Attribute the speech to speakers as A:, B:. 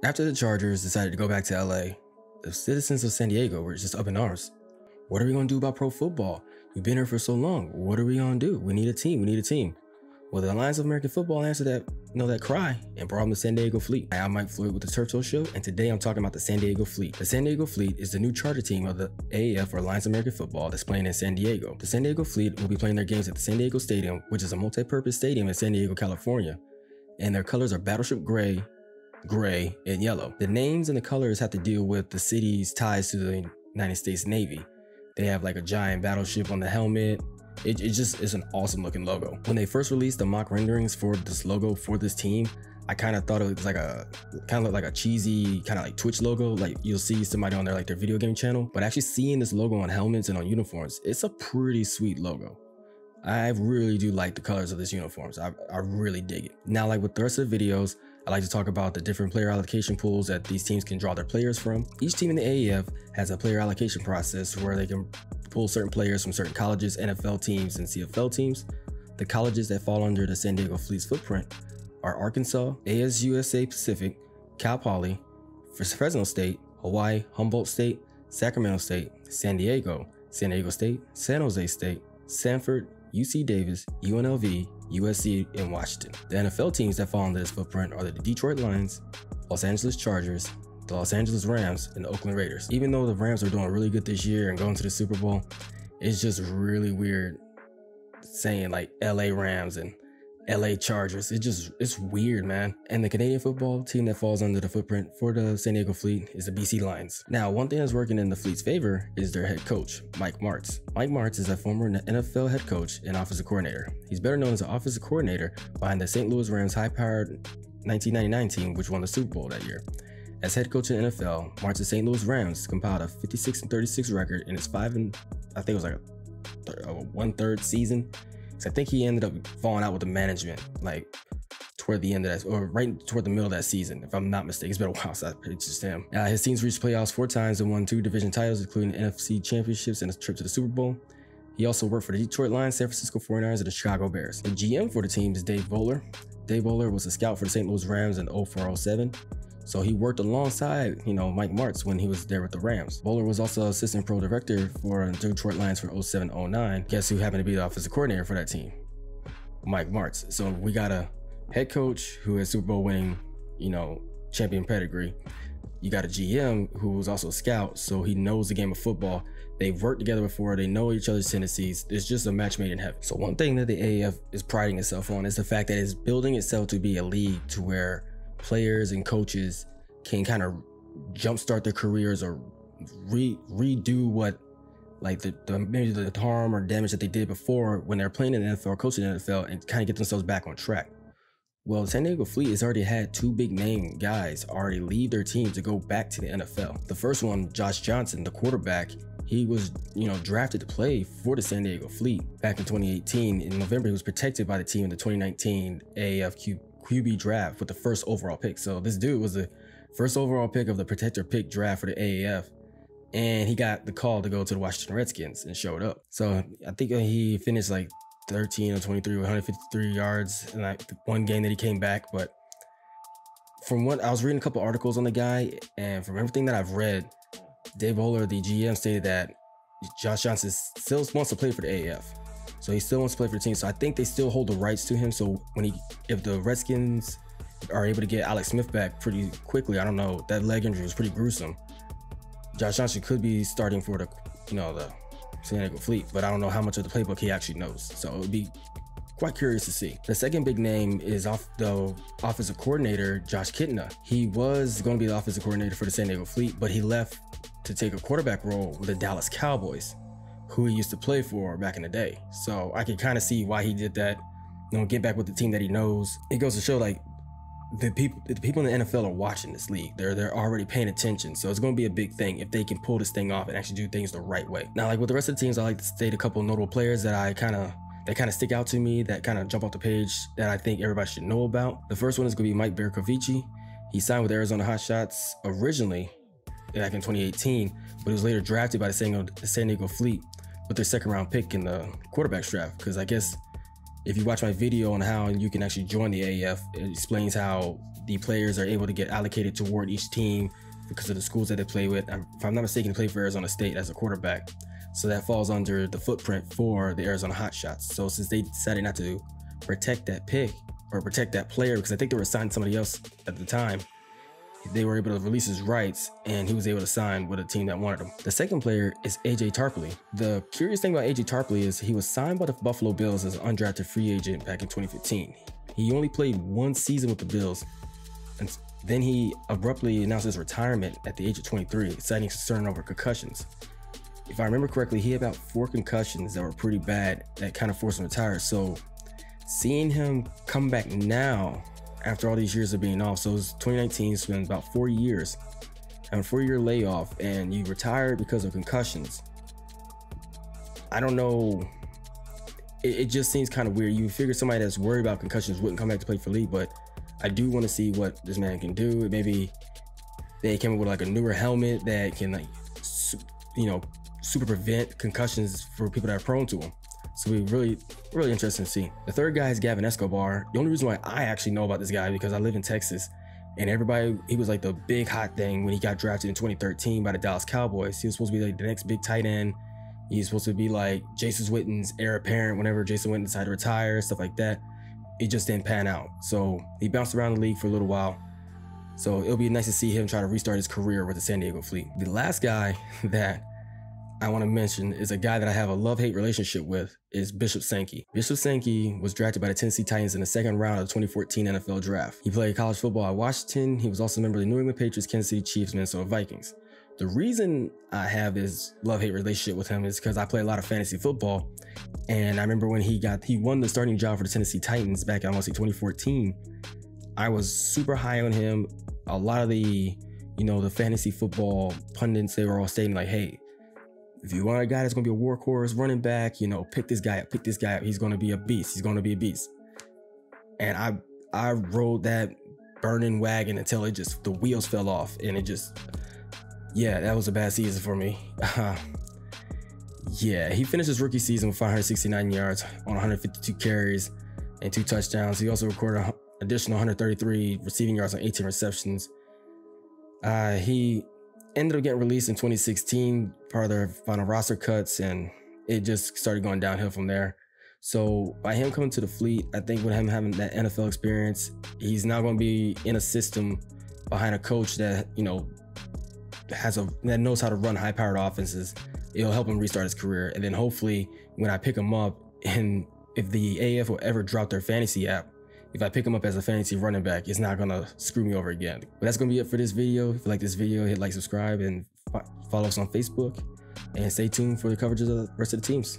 A: After the Chargers decided to go back to LA, the citizens of San Diego were just up in arms. What are we going to do about pro football? You've been here for so long. What are we going to do? We need a team. We need a team. Well, the Alliance of American Football answered that cry and brought them the San Diego Fleet. Hi, I'm Mike Floyd with the Turtle Show, and today I'm talking about the San Diego Fleet. The San Diego Fleet is the new charter team of the AAF, or Alliance of American Football, that's playing in San Diego. The San Diego Fleet will be playing their games at the San Diego Stadium, which is a multi-purpose stadium in San Diego, California. And their colors are battleship gray, and yellow. The names and the colors have to deal with the city's ties to the United States Navy. They have like a giant battleship on the helmet. It just is an awesome looking logo. When they first released the mock renderings for this logo for this team, I kind of thought it was like kind of like a cheesy kind of like Twitch logo, like you'll see somebody on their video game channel. But actually seeing this logo on helmets and on uniforms, it's a pretty sweet logo. I really do like the colors of this uniforms. I really dig it. Now, like with the rest of the videos, I like to talk about the different player allocation pools that these teams can draw their players from. Each team in the AAF has a player allocation process where they can pull certain players from certain colleges, NFL teams, and CFL teams. The colleges that fall under the San Diego Fleet's footprint are Arkansas, ASUSA Pacific, Cal Poly, Fresno State, Hawaii, Humboldt State, Sacramento State, San Diego State, San Jose State, Sanford, UC Davis, UNLV, USC, and Washington. The NFL teams that fall under this footprint are the Detroit Lions, Los Angeles Chargers, the Los Angeles Rams, and the Oakland Raiders. Even though the Rams are doing really good this year and going to the Super Bowl, it's just really weird saying like LA Rams and LA Chargers. It's weird, man. And the Canadian football team that falls under the footprint for the San Diego Fleet is the BC Lions. Now, one thing that's working in the Fleet's favor is their head coach, Mike Martz. Mike Martz is a former NFL head coach and offensive coordinator. He's better known as an offensive coordinator behind the St. Louis Rams high-powered 1999 team, which won the Super Bowl that year. As head coach in the NFL, Martz's St. Louis Rams compiled a 56-36 record in his I think it was like a one-third season. So I think he ended up falling out with the management, like toward the end of that, or right toward the middle of that season, if I'm not mistaken. It's been a while since I pitched just him. His teams reached playoffs 4 times and won 2 division titles, including the NFC championships and a trip to the Super Bowl. He also worked for the Detroit Lions, San Francisco 49ers, and the Chicago Bears. The GM for the team is Dave Bowler. Dave Bowler was a scout for the St. Louis Rams in 04-07. So he worked alongside, Mike Martz when he was there with the Rams. Bowler was also assistant pro director for the Detroit Lions for 07-09. Guess who happened to be the offensive coordinator for that team? Mike Martz. So we got a head coach who has Super Bowl winning, champion pedigree. You got a GM who was also a scout, so he knows the game of football. They've worked together before. They know each other's tendencies. It's just a match made in heaven. So one thing that the AAF is priding itself on is the fact that it's building itself to be a league to where players and coaches can kind of jumpstart their careers or redo what, like maybe the harm or damage that they did before when they're playing in the NFL or coaching in the NFL, and kind of get themselves back on track. Well, the San Diego Fleet has already had 2 big name guys already leave their team to go back to the NFL. The first one, Josh Johnson, the quarterback, he was, drafted to play for the San Diego Fleet back in 2018. In November, he was protected by the team in the 2019 AAF QB draft with the first overall pick. So this dude was the first overall pick of the protector pick draft for the AAF. And he got the call to go to the Washington Redskins and showed up. So I think he finished like 13 or 23 with 153 yards in like one game that he came back. But from what I was reading a couple articles on the guy, and from everything that I've read, Dave Bowler, the GM, stated that Josh Johnson still wants to play for the AAF. So he still wants to play for the team. So I think they still hold the rights to him. So if the Redskins are able to get Alex Smith back pretty quickly, I don't know, that leg injury was pretty gruesome. Josh Johnson could be starting for the San Diego Fleet, but I don't know how much of the playbook he actually knows. So it would be quite curious to see. The second big name is the offensive coordinator, Josh Kitna. He was going to be the offensive coordinator for the San Diego Fleet, but he left to take a quarterback role with the Dallas Cowboys, who he used to play for back in the day. So I can kind of see why he did that, get back with the team that he knows. It goes to show like the people in the NFL are watching this league. They're already paying attention. So it's going to be a big thing if they can pull this thing off and actually do things the right way. Now, like with the rest of the teams, I like to state a couple of notable players that kind of stick out to me, that kind of jump off the page, that I think everybody should know about. The first one is going to be Mike Bercovici. He signed with Arizona Hotshots originally back in 2018, but he was later drafted by the San Diego Fleet with their 2nd round pick in the quarterback draft. Because I guess if you watch my video on how you can actually join the AAF, it explains how the players are able to get allocated toward each team because of the schools that they play with. If I'm not mistaken, he played for Arizona State as a quarterback. So that falls under the footprint for the Arizona Hotshots. So since they decided not to protect that pick or protect that player, because I think they were assigned somebody else at the time, they were able to release his rights and he was able to sign with a team that wanted him. The second player is AJ Tarpley. The curious thing about AJ Tarpley is he was signed by the Buffalo Bills as an undrafted free agent back in 2015. He only played one season with the Bills, and then he abruptly announced his retirement at the age of 23, citing concern over concussions. If I remember correctly, he had about 4 concussions that were pretty bad that kind of forced him to retire. So seeing him come back now after all these years of being off, so it was 2019, it's been about 4 years, and a 4-year layoff, and you retired because of concussions. I don't know. It just seems kind of weird. You figure somebody that's worried about concussions wouldn't come back to play for league, but I do want to see what this man can do. Maybe they came up with like a newer helmet that can, like, super prevent concussions for people that are prone to them. So we really interesting to see. The third guy is Gavin Escobar. The only reason why I actually know about this guy because I live in Texas, and he was like the big hot thing when he got drafted in 2013 by the Dallas Cowboys. He was supposed to be like the next big tight end. He's supposed to be like Jason Witten's heir apparent whenever Jason Witten decided to retire, stuff like that. It just didn't pan out. So he bounced around the league for a little while. So it'll be nice to see him try to restart his career with the San Diego Fleet. The last guy that I want to mention is a guy that I have a love-hate relationship with, is Bishop Sankey. Bishop Sankey was drafted by the Tennessee Titans in the second round of the 2014 NFL Draft. He played college football at Washington. He was also a member of the New England Patriots, Kansas City Chiefs, Minnesota Vikings. The reason I have this love-hate relationship with him is because I play a lot of fantasy football. And I remember when he won the starting job for the Tennessee Titans back in, I want to say 2014. I was super high on him. A lot of the fantasy football pundits, they were all stating like, hey, if you want a guy that's going to be a workhorse running back, pick this guy up. He's going to be a beast. And I rode that burning wagon until the wheels fell off, and that was a bad season for me. He finished his rookie season with 569 yards on 152 carries and 2 touchdowns. He also recorded an additional 133 receiving yards on 18 receptions. He ended up getting released in 2016, part of their final roster cuts, and it just started going downhill from there. So by him coming to the Fleet, I think with him having that NFL experience, he's now going to be in a system behind a coach that that knows how to run high-powered offenses. It'll help him restart his career, and then hopefully when I pick him up, and if the AF will ever drop their fantasy app, if I pick him up as a fantasy running back, it's not gonna screw me over again. But that's gonna be it for this video. If you like this video, hit like, subscribe, and follow us on Facebook, and stay tuned for the coverage of the rest of the teams.